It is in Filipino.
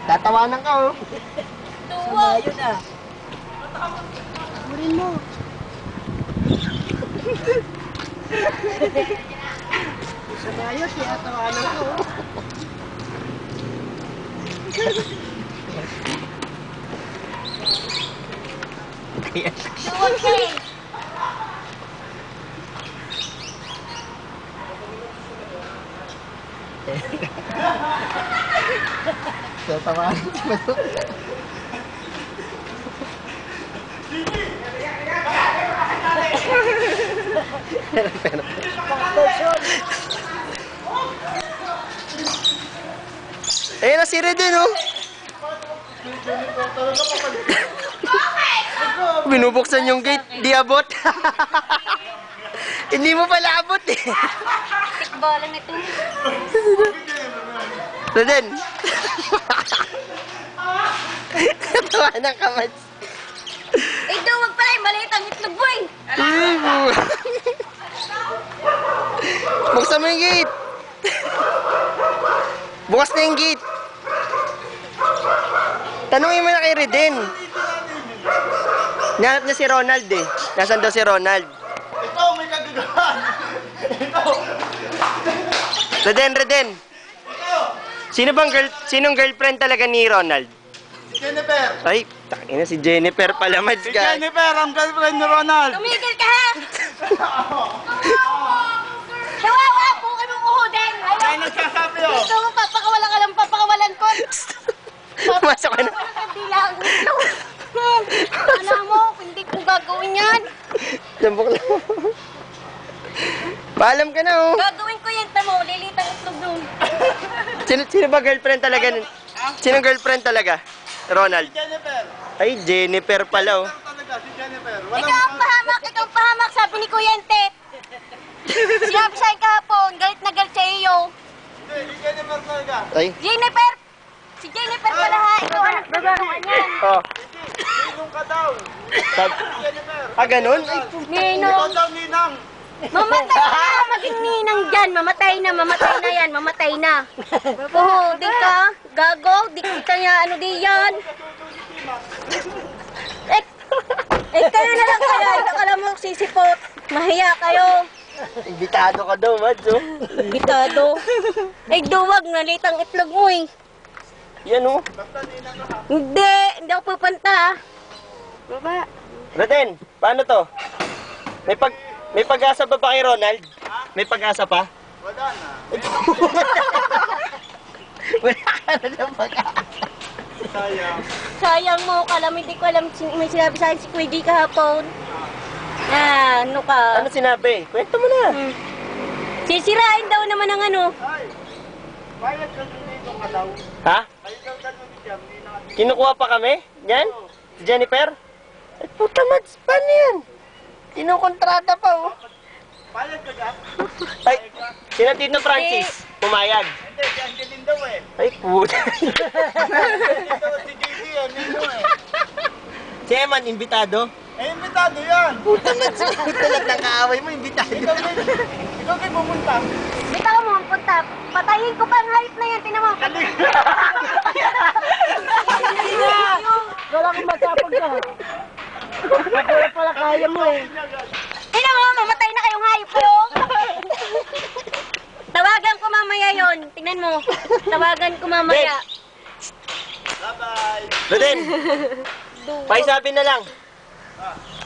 Tatawanan ka, oh. Tuwa! Yun na. Murin mo. Sa mayos, tatawanan ka, oh. Tuwa ka eh. Tatawanan ka, oh. Ayun na si Reden, oh. Binubuksan yung gate, di abot. Hindi mo pala abot, eh. Tikbola na ito. Reden. Tawanan ka, Mads. Ito, wag pala yung maliit ang itlog mo eh. Buksan mo yung gate. Bukas na yung gate. Tanungin mo na kay Reden. Nahanap niya si Ronald eh. Nasaan daw si Ronald? Ikaw, may kagagahan. Ikaw. Reden. Sinong girlfriend talaga ni Ronald? Jennifer. Ay, takina si Jennifer pala, Mads, Si guys. Jennifer, ang girlfriend ni Ronald. Tumigil ka ha! Kawawa po kami uhudin! Ay, nagsasabi, oh. Gusto mo papakawalan ka lang papakawalan ko! Masok ka na. Hindi lang. Alam mo, hindi ko gagawin yan. Lambok lang. Paalam ka na, oh. Gagawin ko yan, tamo. Lilitang itlog nun. Sino ba girlfriend talaga? Sinong girlfriend talaga? Ronald. Si Jennifer. Ay, Jennifer pala, oh. Talaga, si Jennifer. Ikaw ang pahamak, sabi ni Kuya Ente. Sinabi sa'yo kahapon, galit na galit sa iyo. Hindi, si Jennifer talaga. Ay. Jennifer! Si Jennifer pala ha, ikaw ang nagbabaruan yan. Oh. Ninong ka daw. Sab Jennifer. ganun? Ay, Ikaw Ninong! daw, Ninang. Mamatay na! Maging ninang dyan! Mamatay na yan! Mamatay na! Oo, di ka? Gago? Di kita niya ano di yan? Kayo na lang kaya! Ikaw ka lang magsisipot! Mahiya kayo! imbitado ka daw, Mads, oh. Bitado! Duwag! Nalitang itlog mo eh! Yan, oh. Hindi ako pupunta. Baba. Reden, paano to? May pag-asa pa ba kay Ronald? May pag-asa pa? Wala na. Wala ka na ng pag-asa. Sayang. Sayang mo, hindi ko alam, may sinabi sa akin si Kuya G kahapon. Ano ka? Ano sinabi? Kwento mo na. Sisirain daw naman ang ano. Ay, bayad ka dito ka daw. Ha? Bayad daw ka dito siya. Kinukuha pa kami? Yan? Si Jennifer? Ay, puta, Mads, paano yan? Kinukontrata pa, oh. Bayad ka dyan? Ay, sino Tito Francis? Pumayag. Hindi, si Angeline daw eh. Ay, puta. Dito si JD eh, Nino eh. Si Eman, imbitado? Eh, imbitado yan. Puta, Mads, puta lang ng kaaway mo, imbitado. Ikaw kayo pumunta. Bitaw mo, punta. Patayin ko pa ang hayop na yan, tinan mo. Wala kang matapag ka. Wala pala kaya mo eh. Tinan mo, mamatay na kayong hayop kayo. Tawagan ko mamaya yon. Tingnan mo. Tawagan ko mamaya. Bye-bye. Reden, pakisabi na lang.